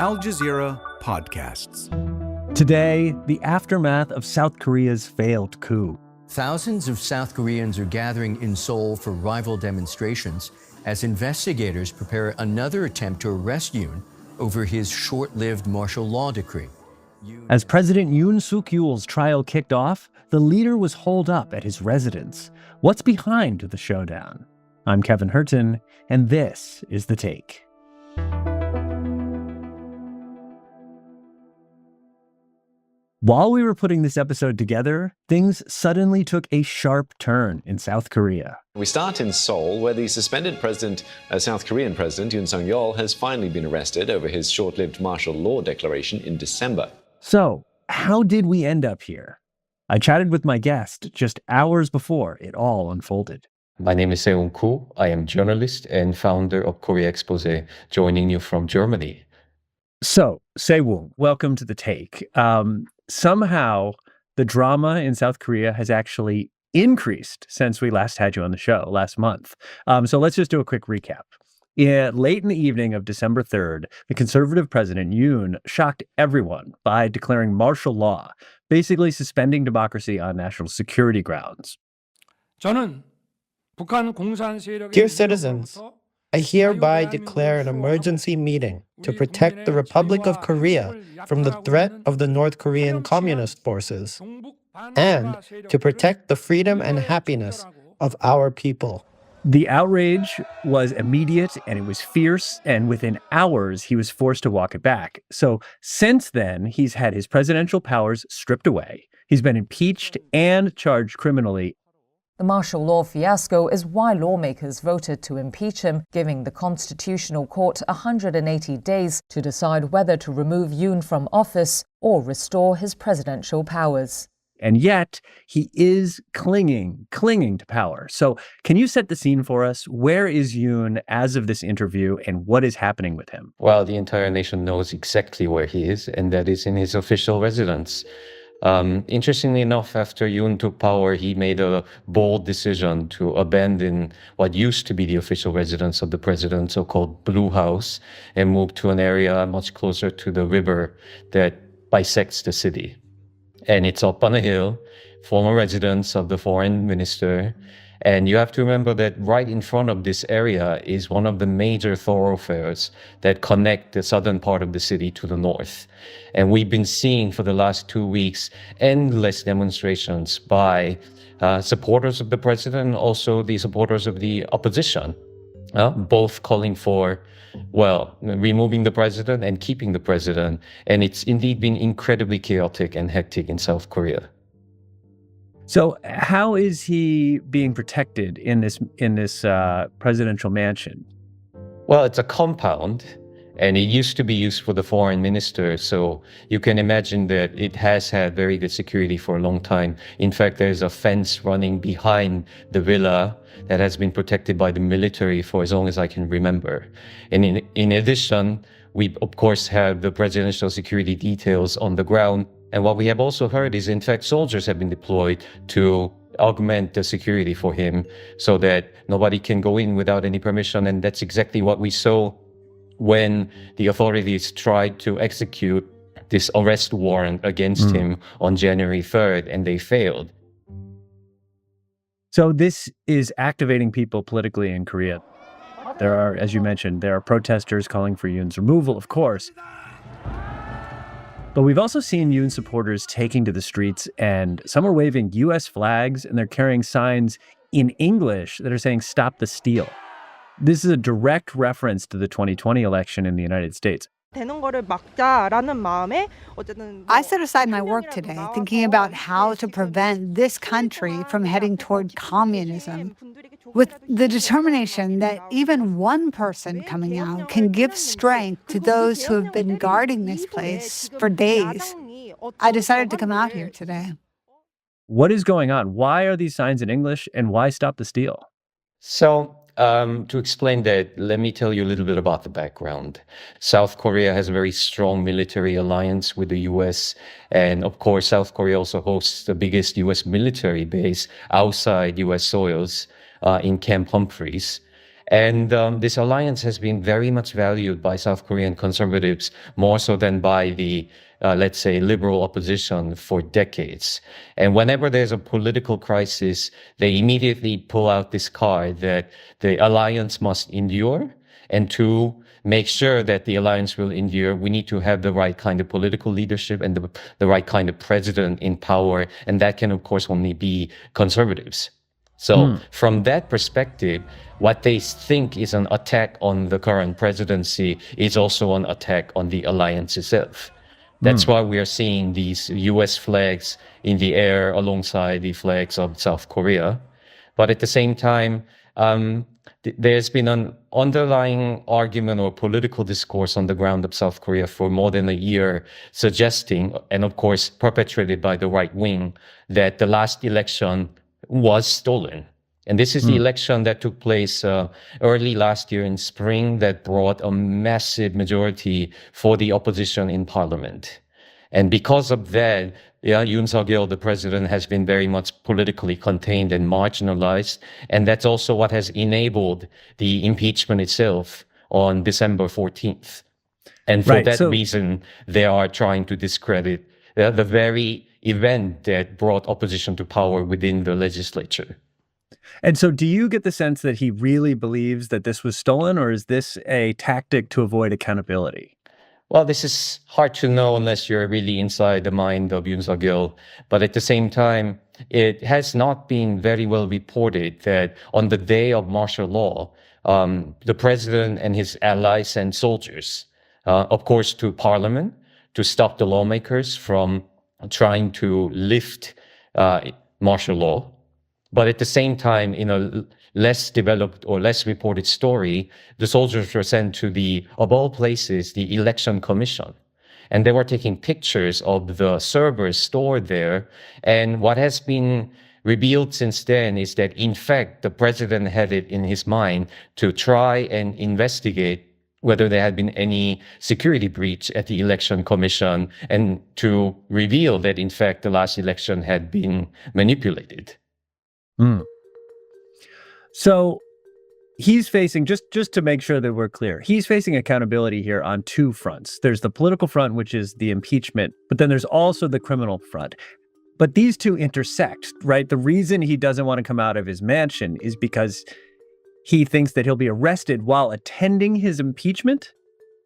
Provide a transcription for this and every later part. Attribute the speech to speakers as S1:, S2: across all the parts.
S1: Al Jazeera Podcasts.
S2: Today, the aftermath of South Korea's failed coup.
S3: Thousands of South Koreans are gathering in Seoul for rival demonstrations as investigators prepare another attempt to arrest Yoon over his short-lived martial law decree.
S2: As President Yoon Suk-yeol's trial kicked off, the leader was holed up at his residence. What's behind the showdown? I'm Kevin Hurton, and this is The Take. While we were putting this episode together, things suddenly took a sharp turn in South Korea.
S4: We start in Seoul, where the suspended South Korean President Yoon Suk-yeol has finally been arrested over his short-lived martial law declaration in December.
S2: So, how did we end up here? I chatted with my guest just hours before it all unfolded.
S5: My name is Seung Koo. I am journalist and founder of Korea Expose, joining you from Germany.
S2: So, Sewung, welcome to The Take. Somehow, the drama in South Korea has actually increased since we last had you on the show last month. So let's just do a quick recap. Late in the evening of December 3rd, the conservative president Yoon shocked everyone by declaring martial law, basically suspending democracy on national security grounds.
S6: Dear citizens, I hereby declare an emergency meeting to protect the Republic of Korea from the threat of the North Korean Communist forces and to protect the freedom and happiness of our people.
S2: The outrage was immediate and it was fierce, and within hours he was forced to walk it back. So since then, he's had his presidential powers stripped away. He's been impeached and charged criminally.
S7: The martial law fiasco is why lawmakers voted to impeach him, giving the Constitutional Court 180 days to decide whether to remove Yoon from office or restore his presidential powers.
S2: And yet, he is clinging to power. So can you set the scene for us? Where is Yoon as of this interview, and what is happening with him?
S5: Well, the entire nation knows exactly where he is, and that is in his official residence. Interestingly enough, after Yoon took power, he made a bold decision to abandon what used to be the official residence of the president, so-called Blue House, and move to an area much closer to the river that bisects the city. And it's up on a hill, former residence of the foreign minister. And you have to remember that right in front of this area is one of the major thoroughfares that connect the southern part of the city to the north. And we've been seeing for the last 2 weeks endless demonstrations by supporters of the president and also the supporters of the opposition, both calling for, removing the president and keeping the president. And it's indeed been incredibly chaotic and hectic in South Korea.
S2: So how is he being protected in this presidential mansion?
S5: Well, it's a compound, and it used to be used for the foreign minister. So you can imagine that it has had very good security for a long time. In fact, there's a fence running behind the villa that has been protected by the military for as long as I can remember. And in addition, we, of course, have the presidential security details on the ground. And what we have also heard is, in fact, soldiers have been deployed to augment the security for him so that nobody can go in without any permission. And that's exactly what we saw when the authorities tried to execute this arrest warrant against him on January 3rd, and they failed.
S2: So this is activating people politically in Korea. There are, as you mentioned, there are protesters calling for Yoon's removal, of course. But we've also seen Yoon supporters taking to the streets, and some are waving U.S. flags, and they're carrying signs in English that are saying, "Stop the steal." This is a direct reference to the 2020 election in the United States.
S8: I set aside my work today thinking about how to prevent this country from heading toward communism, with the determination that even one person coming out can give strength to those who have been guarding this place for days. I decided to come out here today.
S2: What is going on? Why are these signs in English, and why stop the steal?
S5: So to explain that, let me tell you a little bit about the background. South Korea has a very strong military alliance with the US. And of course, South Korea also hosts the biggest US military base outside US soils in Camp Humphreys. And this alliance has been very much valued by South Korean conservatives, more so than by the, let's say, liberal opposition for decades. And whenever there's a political crisis, they immediately pull out this card that the alliance must endure. And to make sure that the alliance will endure, we need to have the right kind of political leadership and the right kind of president in power. And that can, of course, only be conservatives. So from that perspective, what they think is an attack on the current presidency is also an attack on the alliance itself. That's why we are seeing these US flags in the air alongside the flags of South Korea. But at the same time, there's been an underlying argument or political discourse on the ground of South Korea for more than a year, suggesting, and of course perpetrated by the right wing, that the last election was stolen. And this is the election that took place early last year in spring that brought a massive majority for the opposition in parliament. And because of that, Yoon Suk-yeol, the president, has been very much politically contained and marginalized. And that's also what has enabled the impeachment itself on December 14th. And for that reason, they are trying to discredit the very event that brought opposition to power within the legislature.
S2: And so do you get the sense that he really believes that this was stolen, or is this a tactic to avoid accountability?
S5: Well, this is hard to know unless you're really inside the mind of Yoon Suk-yeol. But at the same time, it has not been very well reported that on the day of martial law, the president and his allies sent soldiers, of course, to parliament to stop the lawmakers from trying to lift martial law. But at the same time, in a less developed or less reported story, the soldiers were sent to the, of all places, the election commission. And they were taking pictures of the servers stored there. And what has been revealed since then is that, in fact, the president had it in his mind to try and investigate whether there had been any security breach at the election commission and to reveal that, in fact, the last election had been manipulated.
S2: So he's facing, just to make sure that we're clear, he's facing accountability here on two fronts. There's the political front, which is the impeachment, but then there's also the criminal front. But these two intersect, right? The reason he doesn't want to come out of his mansion is because he thinks that he'll be arrested while attending his impeachment?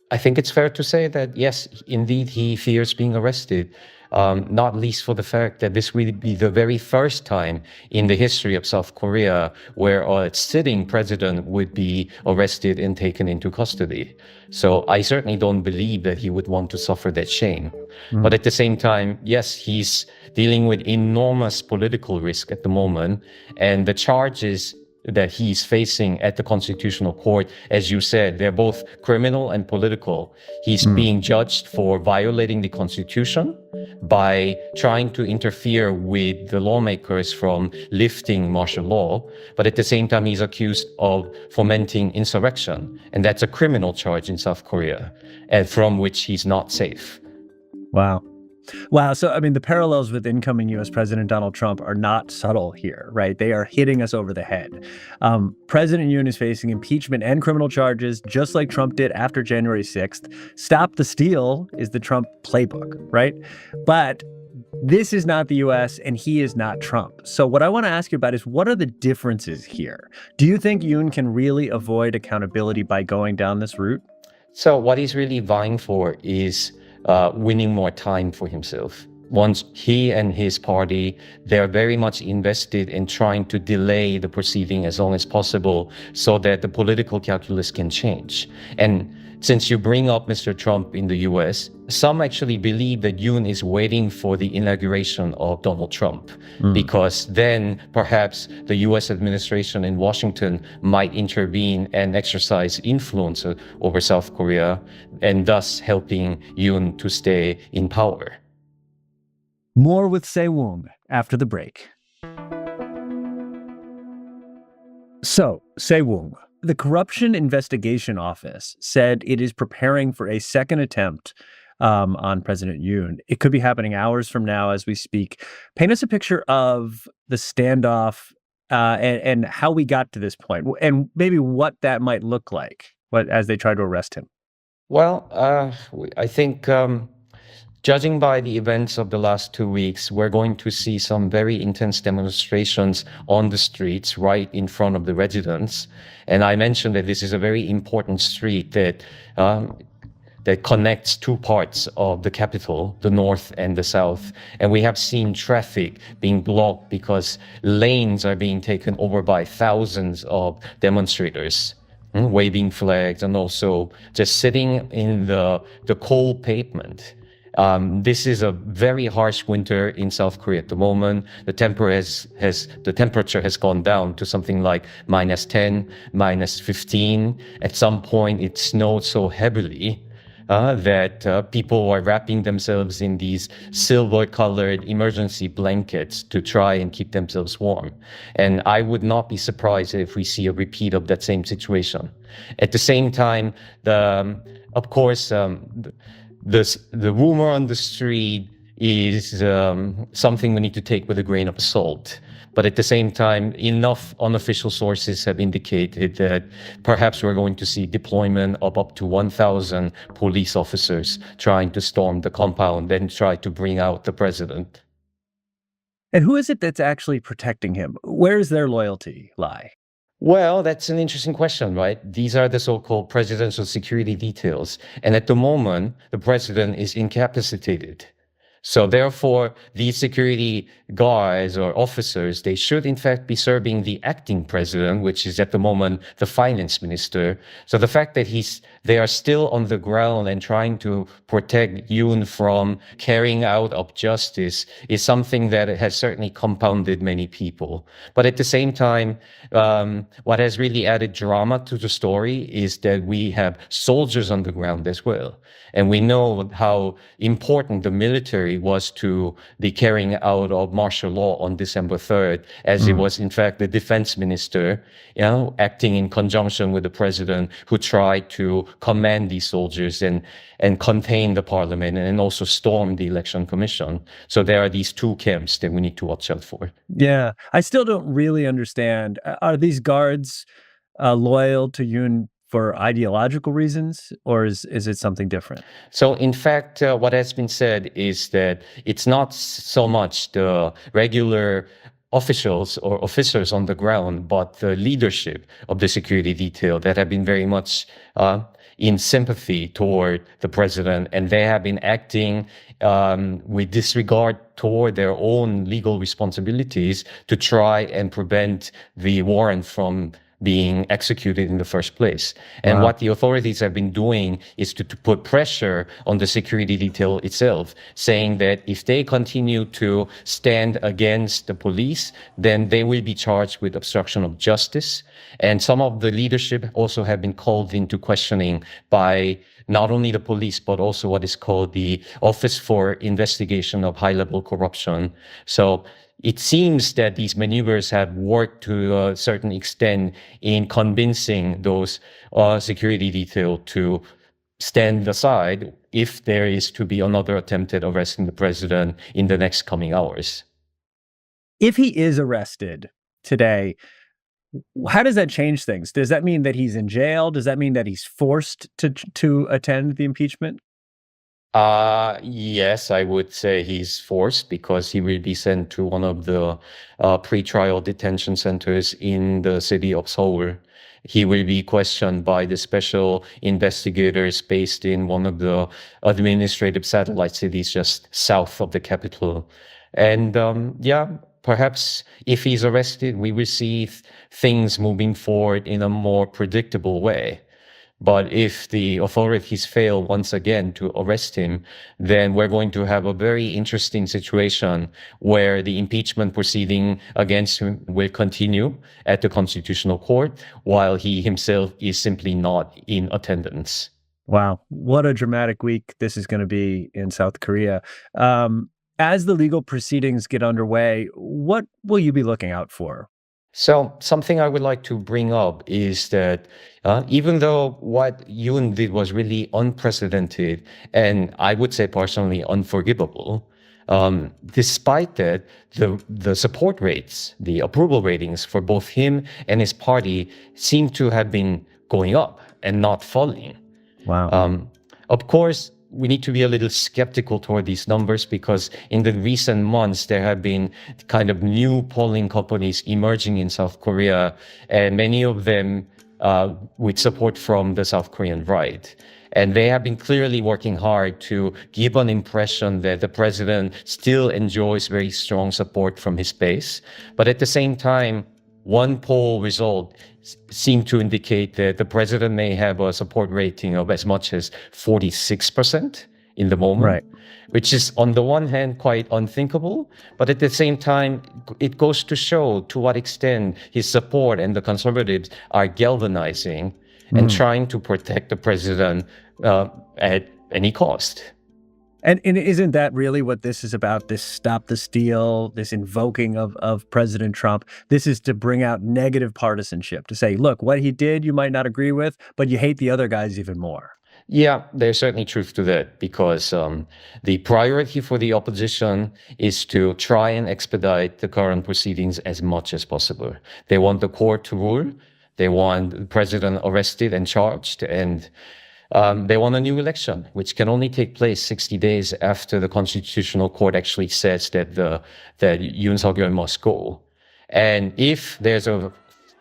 S5: I think it's fair to say that, yes, indeed, he fears being arrested, not least for the fact that this will be the very first time in the history of South Korea where a sitting president would be arrested and taken into custody. So I certainly don't believe that he would want to suffer that shame. But at the same time, yes, he's dealing with enormous political risk at the moment, and the charges that he's facing at the Constitutional Court, as you said, they're both criminal and political. He's being judged for violating the Constitution by trying to interfere with the lawmakers from lifting martial law. But at the same time, he's accused of fomenting insurrection. And that's a criminal charge in South Korea, and from which he's not safe.
S2: Wow. So, I mean, the parallels with incoming U.S. President Donald Trump are not subtle here, right? They are hitting us over the head. President Yoon is facing impeachment and criminal charges, just like Trump did after January 6th. Stop the steal is the Trump playbook, right? But this is not the U.S. and he is not Trump. So what I want to ask you about is, what are the differences here? Do you think Yoon can really avoid accountability by going down this route?
S5: So what he's really vying for is winning more time for himself. Once he and his party, they're very much invested in trying to delay the proceeding as long as possible so that the political calculus can change. And since you bring up Mr. Trump in the US, some actually believe that Yoon is waiting for the inauguration of Donald Trump, because then perhaps the US administration in Washington might intervene and exercise influence over South Korea, and thus helping Yoon to stay in power.
S2: More with Se-woong after the break. So, Se-woong, the Corruption Investigation Office said it is preparing for a second attempt on President Yoon. It could be happening hours from now as we speak. Paint us a picture of the standoff and how we got to this point, and maybe what that might look like as they try to arrest him?
S5: Well, I think judging by the events of the last 2 weeks, we're going to see some very intense demonstrations on the streets right in front of the residence. And I mentioned that this is a very important street that connects two parts of the capital, the north and the south. And we have seen traffic being blocked because lanes are being taken over by thousands of demonstrators, waving flags and also just sitting in the cold pavement. This is a very harsh winter in South Korea at the moment. The temperature has gone down to something like -10, -15. At some point, it snowed so heavily that people are wrapping themselves in these silver-colored emergency blankets to try and keep themselves warm. And I would not be surprised if we see a repeat of that same situation. At the same time, of course, the rumor on the street is something we need to take with a grain of salt. But at the same time, enough unofficial sources have indicated that perhaps we're going to see deployment of up to 1,000 police officers trying to storm the compound and try to bring out the president.
S2: And who is it that's actually protecting him? Where does their loyalty lie?
S5: Well, that's an interesting question, right? These are the so-called presidential security details. And at the moment, the president is incapacitated. So therefore, these security guards or officers, they should in fact be serving the acting president, which is at the moment the finance minister. So the fact that they are still on the ground and trying to protect Yoon from carrying out of justice is something that has certainly compounded many people. But at the same time, what has really added drama to the story is that we have soldiers on the ground as well. And we know how important the military was to the carrying out of martial law on December 3rd, as it was in fact the defense minister, acting in conjunction with the president, who tried to command these soldiers and contain the parliament and also storm the election commission. So there are these two camps that we need to watch out for.
S2: Yeah, I still don't really understand. Are these guards loyal to Yoon for ideological reasons, or is it something different?
S5: So in fact, what has been said is that it's not so much the regular officials or officers on the ground, but the leadership of the security detail that have been very much in sympathy toward the president, and they have been acting with disregard toward their own legal responsibilities to try and prevent the warrant from being executed in the first place. And what the authorities have been doing is to put pressure on the security detail itself, saying that if they continue to stand against the police, then they will be charged with obstruction of justice. And some of the leadership also have been called into questioning by not only the police, but also what is called the Office for Investigation of High-Level Corruption. So it seems that these maneuvers have worked to a certain extent in convincing those security detail to stand aside if there is to be another attempt at arresting the president in the next coming hours.
S2: If he is arrested today, how does that change things? Does that mean that he's in jail? Does that mean that he's forced to attend the impeachment?
S5: Yes, I would say he's forced because he will be sent to one of the pre-trial detention centers in the city of Seoul. He will be questioned by the special investigators based in one of the administrative satellite cities just south of the capital. And perhaps if he's arrested, we will see things moving forward in a more predictable way. But if the authorities fail once again to arrest him, then we're going to have a very interesting situation where the impeachment proceeding against him will continue at the Constitutional Court while he himself is simply not in attendance.
S2: Wow, what a dramatic week this is going to be in South Korea. As the legal proceedings get underway, what will you be looking out for?
S5: So something I would like to bring up is that even though what Yoon did was really unprecedented and I would say personally unforgivable, Despite that, the support rates, the approval ratings for both him and his party seem to have been going up and not falling.
S2: Wow.
S5: Of course, we need to be a little skeptical toward these numbers because in the recent months, there have been kind of new polling companies emerging in South Korea, and many of them with support from the South Korean right. And they have been clearly working hard to give an impression that the president still enjoys very strong support from his base. But at the same time, one poll result seemed to indicate that the president may have a support rating of as much as 46% in the moment,
S2: Right.
S5: which is on the one hand quite unthinkable, but at the same time, it goes to show to what extent his support and the conservatives are galvanizing and trying to protect the president at any cost.
S2: And isn't that really what this is about? This stop the steal, this invoking of President Trump. This is to bring out negative partisanship, to say, look, what he did, you might not agree with, but you hate the other guys even more.
S5: Yeah, there's certainly truth to that because the priority for the opposition is to try and expedite the current proceedings as much as possible. They want the court to rule. They want the president arrested and charged, and they want a new election, which can only take place 60 days after the Constitutional Court actually says that Yoon Suk-yeol must go. And if there's a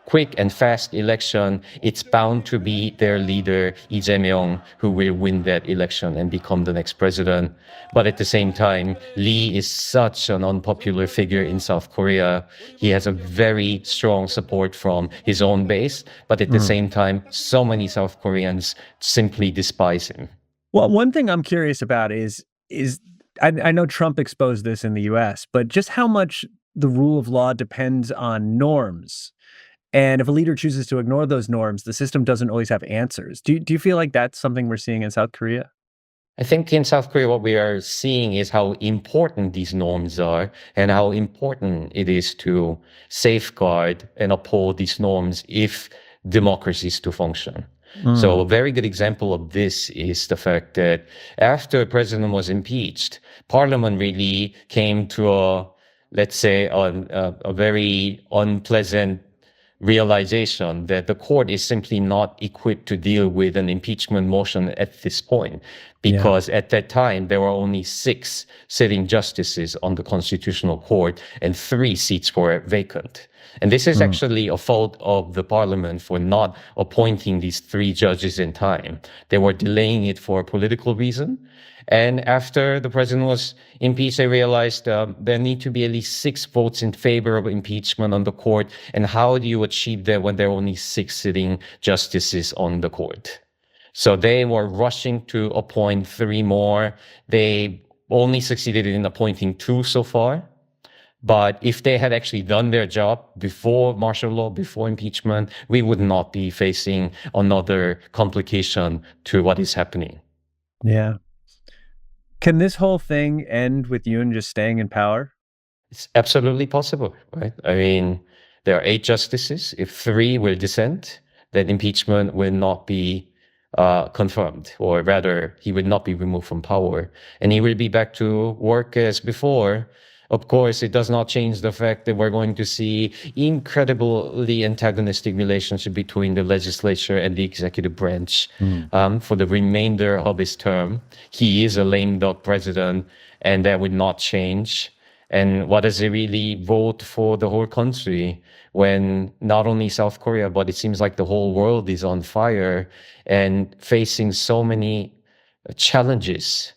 S5: quick and fast election, it's bound to be their leader, Lee Jae-myung, who will win that election and become the next president. But at the same time, Lee is such an unpopular figure in South Korea. He has a very strong support from his own base, but at the same time, so many South Koreans simply despise him.
S2: Well, one thing I'm curious about is I know Trump exposed this in the US, but just how much the rule of law depends on norms. And if a leader chooses to ignore those norms, the system doesn't always have answers. Do you feel like that's something we're seeing in South Korea?
S5: I think in South Korea, what we are seeing is how important these norms are and how important it is to safeguard and uphold these norms if democracy is to function. So a very good example of this is the fact that after the president was impeached, Parliament really came to let's say, a very unpleasant realization that the court is simply not equipped to deal with an impeachment motion at this point, because at that time there were only 6 sitting justices on the Constitutional Court and 3 seats were vacant. And this is actually a fault of the parliament for not appointing these 3 judges in time. They were delaying it for a political reason. And after the president was impeached, they realized there need to be at least 6 votes in favor of impeachment on the court. And how do you achieve that when there are only 6 sitting justices on the court? So they were rushing to appoint 3 more. They only succeeded in appointing 2 so far. But if they had actually done their job before martial law, before impeachment, we would not be facing another complication to what is happening.
S2: Yeah. Can this whole thing end with Yoon just staying in power?
S5: It's absolutely possible, right? I mean, there are 8 justices. If 3 will dissent, then impeachment will not be confirmed, or rather, he will not be removed from power, and he will be back to work as before. Of course, it does not change the fact that we're going to see incredibly antagonistic relationship between the legislature and the executive branch for the remainder of his term. He is a lame duck president, and that would not change. And what does it really vote for the whole country when not only South Korea, but it seems like the whole world is on fire and facing so many challenges?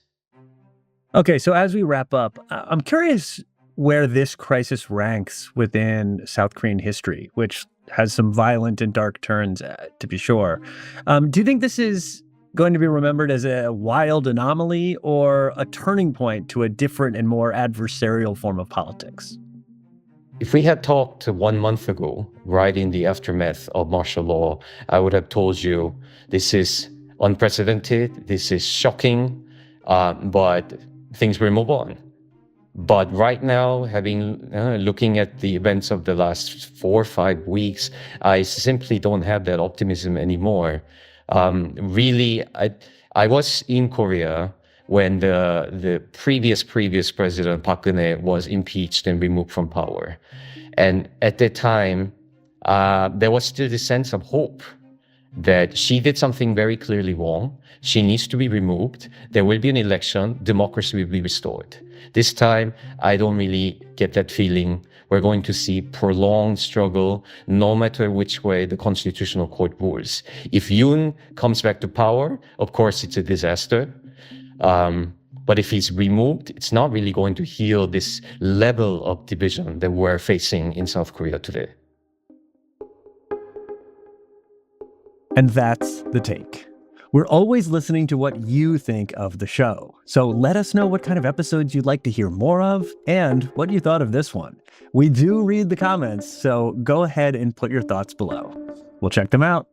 S2: Okay, so as we wrap up, I'm curious where this crisis ranks within South Korean history, which has some violent and dark turns, to be sure. Do you think this is going to be remembered as a wild anomaly or a turning point to a different and more adversarial form of politics?
S5: If we had talked 1 month ago, right in the aftermath of martial law, I would have told you this is unprecedented, this is shocking, but things will move on. But right now, looking at the events of the last 4 or 5 weeks, I simply don't have that optimism anymore. Really, I was in Korea when the previous president, Park Geun-hye, was impeached and removed from power. And at that time, there was still this sense of hope that she did something very clearly wrong. She needs to be removed. There will be an election. Democracy will be restored. This time, I don't really get that feeling. We're going to see prolonged struggle, no matter which way the Constitutional Court rules. If Yoon comes back to power, of course, it's a disaster. But if he's removed, it's not really going to heal this level of division that we're facing in South Korea today.
S2: And that's The Take. We're always listening to what you think of the show. So let us know what kind of episodes you'd like to hear more of and what you thought of this one. We do read the comments, so go ahead and put your thoughts below. We'll check them out.